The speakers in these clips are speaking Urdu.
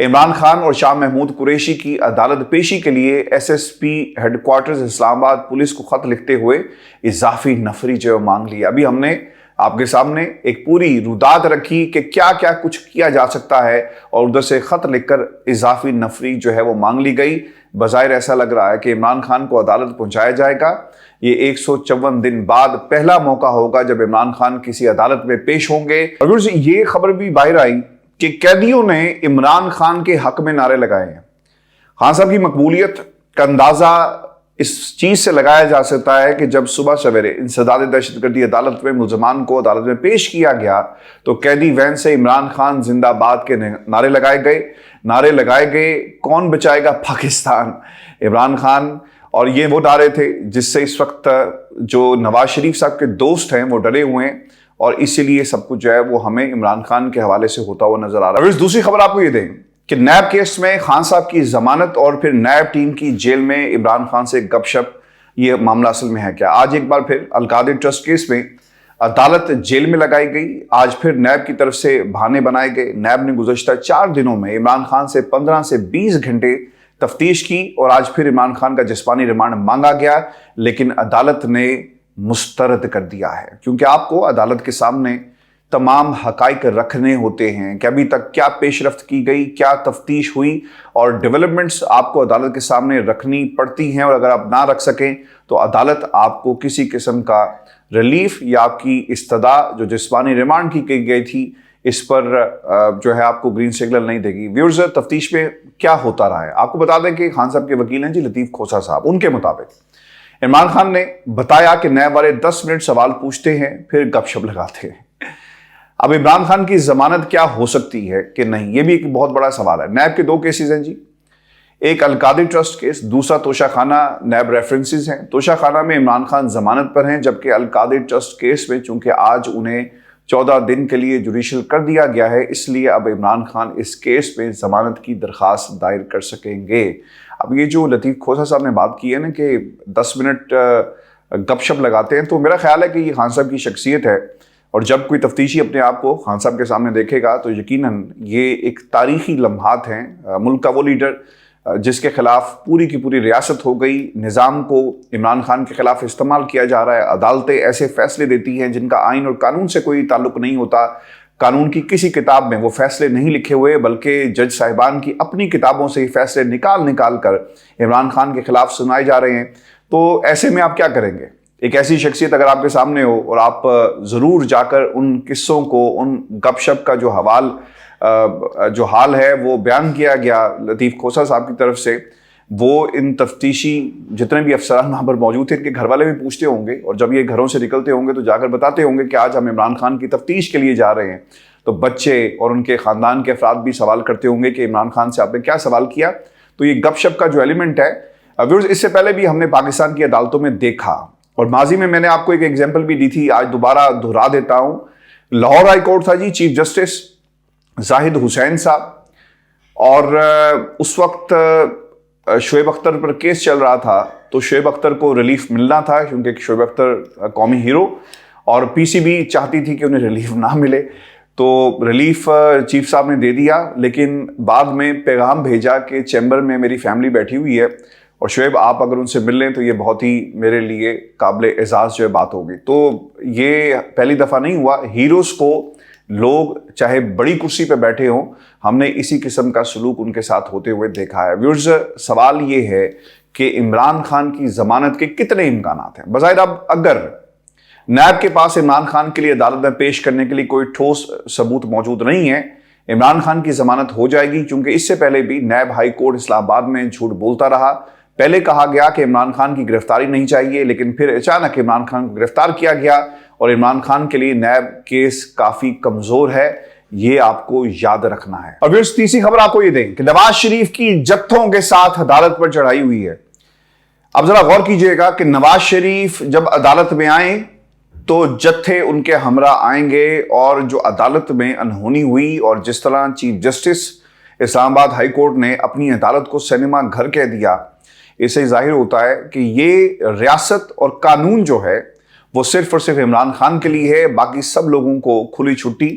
عمران خان اور شاہ محمود قریشی کی عدالت پیشی کے لیے S S P head quarters اسلام آباد پولیس کو خط لکھتے ہوئے اضافی نفری جو مانگ لی۔ ابھی ہم نے آپ کے سامنے ایک پوری رودات رکھی کہ کیا کیا کچھ کیا جا سکتا ہے، اور ادھر سے خط لکھ کر اضافی نفری جو ہے وہ مانگ لی گئی۔ بظاہر ایسا لگ رہا ہے کہ عمران خان کو عدالت پہنچایا جائے گا۔ یہ 154 دن بعد پہلا موقع ہوگا جب عمران خان کسی عدالت میں پیش ہوں گے۔ اور یہ خبر بھی باہر آئی کہ قیدیوں نے عمران خان کے حق میں نعرے لگائے ہیں۔ خان صاحب کی مقبولیت کا اندازہ اس چیز سے لگایا جا سکتا ہے کہ جب صبح سویرے انسداد دہشت گردی عدالت میں ملزمان کو عدالت میں پیش کیا گیا تو قیدی وین سے عمران خان زندہ باد کے نعرے لگائے گئے۔ کون بچائے گا پاکستان؟ عمران خان۔ اور یہ وہ نعرے تھے جس سے اس وقت جو نواز شریف صاحب کے دوست ہیں وہ ڈرے ہوئے ہیں، اور اسی لیے سب کچھ جو ہے وہ ہمیں عمران خان کے حوالے سے ہوتا ہوا نظر آ رہا ہے۔ اور دوسری خبر آپ کو یہ دیں کہ نیب کیس میں خان صاحب کی ضمانت اور پھر نیب ٹیم کی جیل میں عمران خان سے گپ شپ، یہ معاملہ اصل میں ہے کیا؟ آج ایک بار پھر القادر ٹرسٹ کیس میں عدالت جیل میں لگائی گئی۔ آج پھر نیب کی طرف سے بہانے بنائے گئے۔ نیب نے گزشتہ 4 دنوں میں عمران خان سے 15 سے 20 گھنٹے تفتیش کی، اور آج پھر عمران خان کا جسمانی ریمانڈ مانگا گیا، لیکن عدالت نے مسترد کر دیا ہے، کیونکہ آپ کو عدالت کے سامنے تمام حقائق رکھنے ہوتے ہیں کہ ابھی تک کیا پیش رفت کی گئی، کیا تفتیش ہوئی، اور ڈیولپمنٹس آپ کو عدالت کے سامنے رکھنی پڑتی ہیں، اور اگر آپ نہ رکھ سکیں تو عدالت آپ کو کسی قسم کا ریلیف یا آپ کی استدعا جو جسمانی ریمانڈ کی گئی تھی اس پر جو ہے آپ کو گرین سگنل نہیں دے گی۔ ویورز، تفتیش میں کیا ہوتا رہا ہے آپ کو بتا دیں کہ خان صاحب کے وکیل ہیں جی لطیف کھوسہ صاحب، ان کے مطابق عمران خان نے بتایا کہ نیب والے 10 منٹ سوال پوچھتے ہیں پھر گپ شپ لگاتے ہیں۔ اب عمران خان کی ضمانت کیا ہو سکتی ہے کہ نہیں، یہ بھی ایک بہت بڑا سوال ہے۔ نیب کے 2 کیسز ہیں جی، ایک القادر ٹرسٹ کیس، دوسرا توشہ خانہ نیب ریفرنسز ہیں۔ توشہ خانہ میں عمران خان ضمانت پر ہیں، جبکہ القادر ٹرسٹ کیس میں چونکہ آج انہیں 14 دن کے لیے جوڈیشل کر دیا گیا ہے، اس لیے اب عمران خان اس کیس میں ضمانت کی درخواست دائر کر سکیں گے۔ اب یہ جو لطیف کھوسہ صاحب نے بات کی ہے نا کہ 10 منٹ گپ شپ لگاتے ہیں، تو میرا خیال ہے کہ یہ خان صاحب کی شخصیت ہے، اور جب کوئی تفتیشی اپنے آپ کو خان صاحب کے سامنے دیکھے گا تو یقیناً یہ ایک تاریخی لمحات ہیں۔ ملک کا وہ لیڈر جس کے خلاف پوری کی پوری ریاست ہو گئی، نظام کو عمران خان کے خلاف استعمال کیا جا رہا ہے، عدالتیں ایسے فیصلے دیتی ہیں جن کا آئین اور قانون سے کوئی تعلق نہیں ہوتا، قانون کی کسی کتاب میں وہ فیصلے نہیں لکھے ہوئے، بلکہ جج صاحبان کی اپنی کتابوں سے ہی فیصلے نکال کر عمران خان کے خلاف سنائے جا رہے ہیں۔ تو ایسے میں آپ کیا کریں گے؟ ایک ایسی شخصیت اگر آپ کے سامنے ہو اور آپ ضرور جا کر ان قصوں کو، ان گپ شپ کا جو حال ہے وہ بیان کیا گیا لطیف کھوسہ صاحب کی طرف سے، وہ ان تفتیشی جتنے بھی افسران وہاں پر موجود تھے ان کے گھر والے بھی پوچھتے ہوں گے، اور جب یہ گھروں سے نکلتے ہوں گے تو جا کر بتاتے ہوں گے کہ آج ہم عمران خان کی تفتیش کے لیے جا رہے ہیں، تو بچے اور ان کے خاندان کے افراد بھی سوال کرتے ہوں گے کہ عمران خان سے آپ نے کیا سوال کیا۔ تو یہ گپ شپ کا جو ایلیمنٹ ہے اس سے پہلے بھی ہم نے پاکستان کی عدالتوں میں دیکھا، اور ماضی میں نے آپ کو ایک ایگزامپل بھی دی تھی، آج دوبارہ دہرا دیتا ہوں۔ لاہور ہائی کورٹ تھا جی، چیف جسٹس زاہد حسین صاحب، اور اس وقت شعیب اختر پر کیس چل رہا تھا، تو شعیب اختر کو ریلیف ملنا تھا کیونکہ شعیب اختر قومی ہیرو، اور پی سی بی چاہتی تھی کہ انہیں ریلیف نہ ملے، تو ریلیف چیف صاحب نے دے دیا، لیکن بعد میں پیغام بھیجا کہ چیمبر میں میری فیملی بیٹھی ہوئی ہے اور شعیب آپ اگر ان سے مل لیں تو یہ بہت ہی میرے لیے قابل اعزاز جو ہے بات ہوگی۔ تو یہ پہلی دفعہ نہیں ہوا، ہیروز کو لوگ چاہے بڑی کرسی پہ بیٹھے ہوں، ہم نے اسی قسم کا سلوک ان کے ساتھ ہوتے ہوئے دیکھا ہے۔ ویورز، سوال یہ ہے کہ عمران خان کی ضمانت کے کتنے امکانات ہیں؟ بظاہر اب اگر نیب کے پاس عمران خان کے لیے عدالت میں پیش کرنے کے لیے کوئی ٹھوس ثبوت موجود نہیں ہے، عمران خان کی ضمانت ہو جائے گی، کیونکہ اس سے پہلے بھی نیب ہائی کورٹ اسلام آباد میں جھوٹ بولتا رہا۔ پہلے کہا گیا کہ عمران خان کی گرفتاری نہیں چاہیے، لیکن پھر اچانک عمران خان کو گرفتار کیا گیا، اور عمران خان کے لیے نیب کیس کافی کمزور ہے، یہ آپ کو یاد رکھنا ہے۔ اور پھر تیسری خبر آپ کو یہ دیں کہ نواز شریف کی جتھوں کے ساتھ عدالت پر چڑھائی ہوئی ہے۔ اب ذرا غور کیجئے گا کہ نواز شریف جب عدالت میں آئیں تو جتھے ان کے ہمراہ آئیں گے، اور جو عدالت میں انہونی ہوئی اور جس طرح چیف جسٹس اسلام آباد ہائی کورٹ نے اپنی عدالت کو سینما گھر کہہ دیا، اس سے ظاہر ہوتا ہے کہ یہ ریاست اور قانون جو ہے وہ صرف اور صرف عمران خان کے لیے ہے، باقی سب لوگوں کو کھلی چھٹی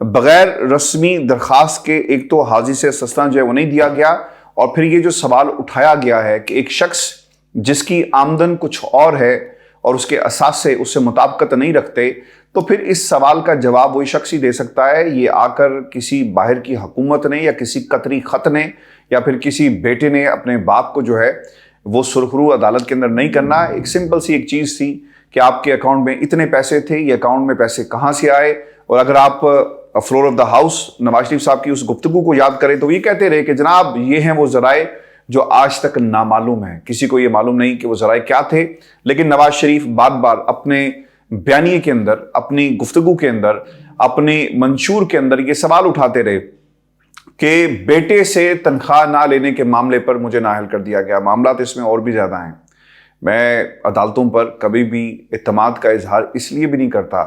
بغیر رسمی درخواست کے ایک تو حاضی سے استثنا جو ہے وہ نہیں دیا گیا، اور پھر یہ جو سوال اٹھایا گیا ہے کہ ایک شخص جس کی آمدن کچھ اور ہے اور اس کے اثاثے اس سے مطابقت نہیں رکھتے، تو پھر اس سوال کا جواب وہی شخص ہی دے سکتا ہے۔ یہ آ کر کسی باہر کی حکومت نے یا کسی قطری خط نے یا پھر کسی بیٹے نے اپنے باپ کو جو ہے وہ سرخرو عدالت کے اندر نہیں کرنا۔ ایک سمپل سی ایک چیز تھی کہ آپ کے اکاؤنٹ میں اتنے پیسے تھے، یہ اکاؤنٹ میں پیسے کہاں سے آئے۔ اور اگر آپ floor of the house Nawaz Sharif صاحب کی اس گفتگو کو یاد کریں تو یہ کہتے رہے کہ جناب یہ ہیں وہ ذرائع جو آج تک نامعلوم ہیں، کسی کو یہ معلوم نہیں کہ وہ ذرائع کیا تھے، لیکن نواز شریف بار بار اپنے بیانیے کے اندر، اپنی گفتگو کے اندر، اپنی منشور کے اندر یہ سوال اٹھاتے رہے کہ بیٹے سے تنخواہ نہ لینے کے معاملے پر مجھے نااہل کر دیا گیا۔ معاملات اس میں اور بھی زیادہ ہیں۔ میں عدالتوں پر کبھی بھی اعتماد کا اظہار اس لیے بھی نہیں کرتا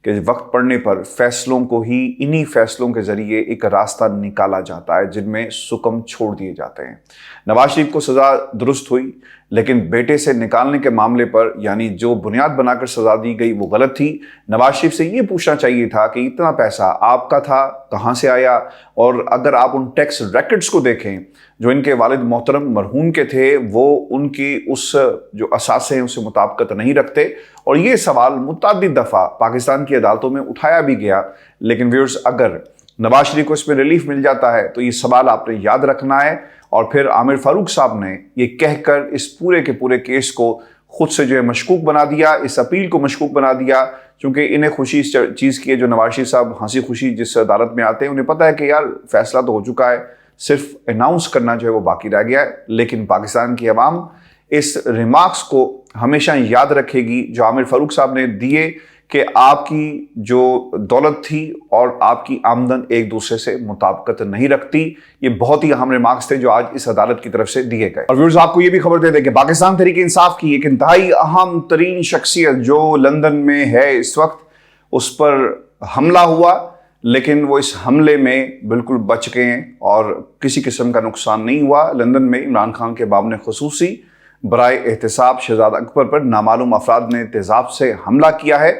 کہ وقت پڑنے پر فیصلوں کو ہی انہی فیصلوں کے ذریعے ایک راستہ نکالا جاتا ہے جن میں سکم چھوڑ دیے جاتے ہیں۔ نواز شریف کو سزا درست ہوئی، لیکن بیٹے سے نکالنے کے معاملے پر یعنی جو بنیاد بنا کر سزا دی گئی وہ غلط تھی۔ نواز شریف سے یہ پوچھنا چاہیے تھا کہ اتنا پیسہ آپ کا تھا، کہاں سے آیا؟ اور اگر آپ ان ٹیکس ریکارڈز کو دیکھیں جو ان کے والد محترم مرحوم کے تھے، وہ ان کی اس جو اثاثے ہیں اس سے مطابقت نہیں رکھتے۔ اور یہ سوال متعدد دفعہ پاکستان کی عدالتوں میں اٹھایا بھی گیا، لیکن ویورز اگر نواز شریف کو اس میں ریلیف مل جاتا ہے تو یہ سوال آپ نے یاد رکھنا ہے۔ اور پھر عامر فاروق صاحب نے یہ کہہ کر اس پورے کے پورے کیس کو خود سے جو ہے مشکوک بنا دیا، اس اپیل کو مشکوک بنا دیا، چونکہ انہیں خوشی اس چیز کی ہے جو نواز شریف صاحب ہنسی خوشی جس عدالت میں آتے ہیں انہیں پتہ ہے کہ یار فیصلہ تو ہو چکا ہے، صرف اناؤنس کرنا جو ہے وہ باقی رہ گیا ہے۔ لیکن پاکستان کی عوام اس ریمارکس کو ہمیشہ یاد رکھے گی جو عامر فاروق صاحب نے دیے کہ آپ کی جو دولت تھی اور آپ کی آمدن ایک دوسرے سے مطابقت نہیں رکھتی۔ یہ بہت ہی اہم ریمارکس تھے جو آج اس عدالت کی طرف سے دیے گئے۔ اور ویورز آپ کو یہ بھی خبر دے دیں کہ پاکستان تحریک انصاف کی ایک انتہائی اہم ترین شخصیت جو لندن میں ہے اس وقت، اس پر حملہ ہوا، لیکن وہ اس حملے میں بالکل بچ گئے ہیں اور کسی قسم کا نقصان نہیں ہوا۔ لندن میں عمران خان کے بابن خصوصی برائے احتساب شہزادہ اکبر پر نامعلوم افراد نے تیزاب سے حملہ کیا ہے،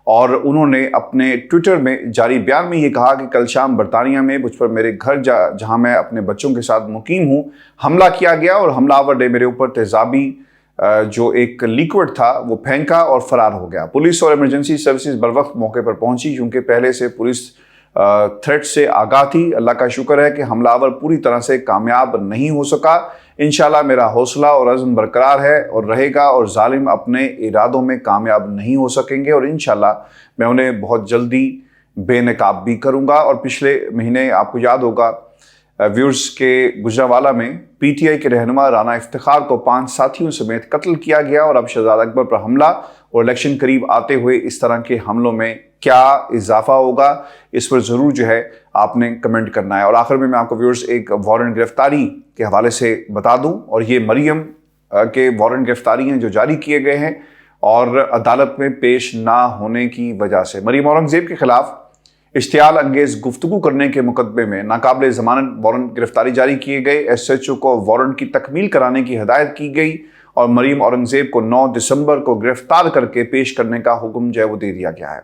اور انہوں نے اپنے ٹویٹر میں جاری بیان میں یہ کہا کہ کل شام برطانیہ میں مجھ پر میرے گھر جہاں میں اپنے بچوں کے ساتھ مقیم ہوں حملہ کیا گیا، اور حملہ آور نے میرے اوپر تیزابی جو ایک لیکوڈ تھا وہ پھینکا اور فرار ہو گیا۔ پولیس اور ایمرجنسی سروسز بروقت موقع پر پہنچی، چونکہ پہلے سے پولیس تھریٹ سے آگاہ تھی۔ اللہ کا شکر ہے کہ حملہ آور پوری طرح سے کامیاب نہیں ہو سکا۔ انشاءاللہ میرا حوصلہ اور عزم برقرار ہے اور رہے گا، اور ظالم اپنے ارادوں میں کامیاب نہیں ہو سکیں گے، اور انشاءاللہ میں انہیں بہت جلدی بے نقاب بھی کروں گا۔ اور پچھلے مہینے آپ کو یاد ہوگا ویورز کے گجرانوالہ میں پی ٹی آئی کے رہنما رانا افتخار کو 5 ساتھیوں سمیت قتل کیا گیا، اور اب شہزادہ اکبر پر حملہ اور الیکشن قریب آتے ہوئے اس طرح کے حملوں میں کیا اضافہ ہوگا، اس پر ضرور جو ہے آپ نے کمنٹ کرنا ہے۔ اور آخر میں آپ کو ویورز ایک وارنٹ گرفتاری کے حوالے سے بتا دوں، اور یہ مریم کے وارنٹ گرفتاری ہیں جو جاری کیے گئے ہیں اور عدالت میں پیش نہ ہونے کی وجہ سے۔ مریم اورنگزیب کے خلاف اشتعال انگیز گفتگو کرنے کے مقدمے میں ناقابل ضمانت وارنٹ گرفتاری جاری کیے گئے۔ ایس ایچ او کو وارنٹ کی تکمیل کرانے کی ہدایت کی گئی، اور مریم اورنگزیب کو 9 دسمبر کو گرفتار کر کے پیش کرنے کا حکم جو ہے وہ دے دیا گیا ہے۔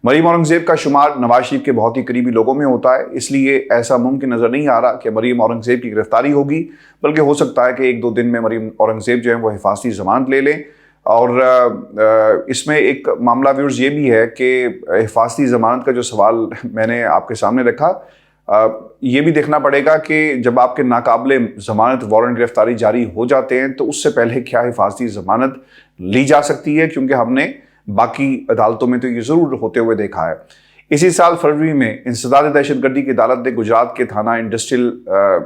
مریم اورنگزیب کا شمار نواز شریف کے بہت ہی قریبی لوگوں میں ہوتا ہے، اس لیے ایسا ممکن نظر نہیں آ رہا کہ مریم اورنگزیب کی گرفتاری ہوگی، بلکہ ہو سکتا ہے کہ 1-2 دن میں مریم اورنگزیب جو ہے وہ حفاظتی ضمانت لے لیں۔ اور اس میں ایک معاملہ ویورز یہ بھی ہے کہ حفاظتی ضمانت کا جو سوال میں نے آپ کے سامنے رکھا، یہ بھی دیکھنا پڑے گا کہ جب آپ کے ناقابل ضمانت وارنٹ گرفتاری جاری ہو جاتے ہیں تو اس سے پہلے کیا حفاظتی ضمانت لی جا سکتی ہے، کیونکہ ہم نے باقی عدالتوں میں تو یہ ضرور ہوتے ہوئے دیکھا ہے۔ اسی سال فروری میں انسداد دہشت گردی کی عدالت نے گجرات کے تھانہ انڈسٹریل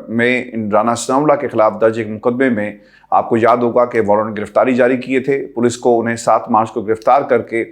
میں رانا ثناء اللہ کے خلاف درج ایک مقدمے میں آپ کو یاد ہوگا کہ وارنٹ گرفتاری جاری کیے تھے۔ پولیس کو انہیں 7 مارچ کو گرفتار کر کے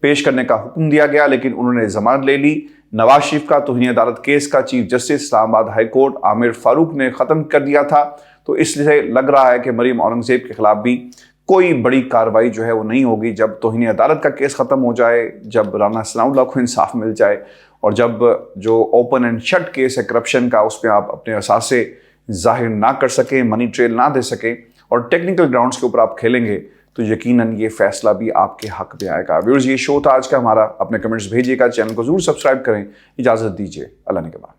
پیش کرنے کا حکم دیا گیا، لیکن انہوں نے ضمانت لے لی۔ نواز شریف کا توہین عدالت کیس کا چیف جسٹس اسلام آباد ہائی کورٹ عامر فاروق نے ختم کر دیا تھا، تو اس لیے لگ رہا ہے کہ مریم اورنگزیب کے خلاف بھی کوئی بڑی کارروائی جو ہے وہ نہیں ہوگی۔ جب توہین عدالت کا کیس ختم ہو جائے، جب رانا ثناء اللہ کو انصاف مل جائے، اور جب جو اوپن اینڈ شٹ کیس ہے کرپشن کا اس پہ آپ اپنے اثاثے ظاہر نہ کر سکیں، منی ٹریل نہ دے سکیں، اور ٹیکنیکل گراؤنڈز کے اوپر آپ کھیلیں گے، تو یقیناً یہ فیصلہ بھی آپ کے حق میں آئے گا۔ ویورز، یہ شو تھا آج کا ہمارا، اپنے کمنٹس بھیجیے گا، چینل کو ضرور سبسکرائب کریں۔ اجازت دیجیے، اللہ نگہبان۔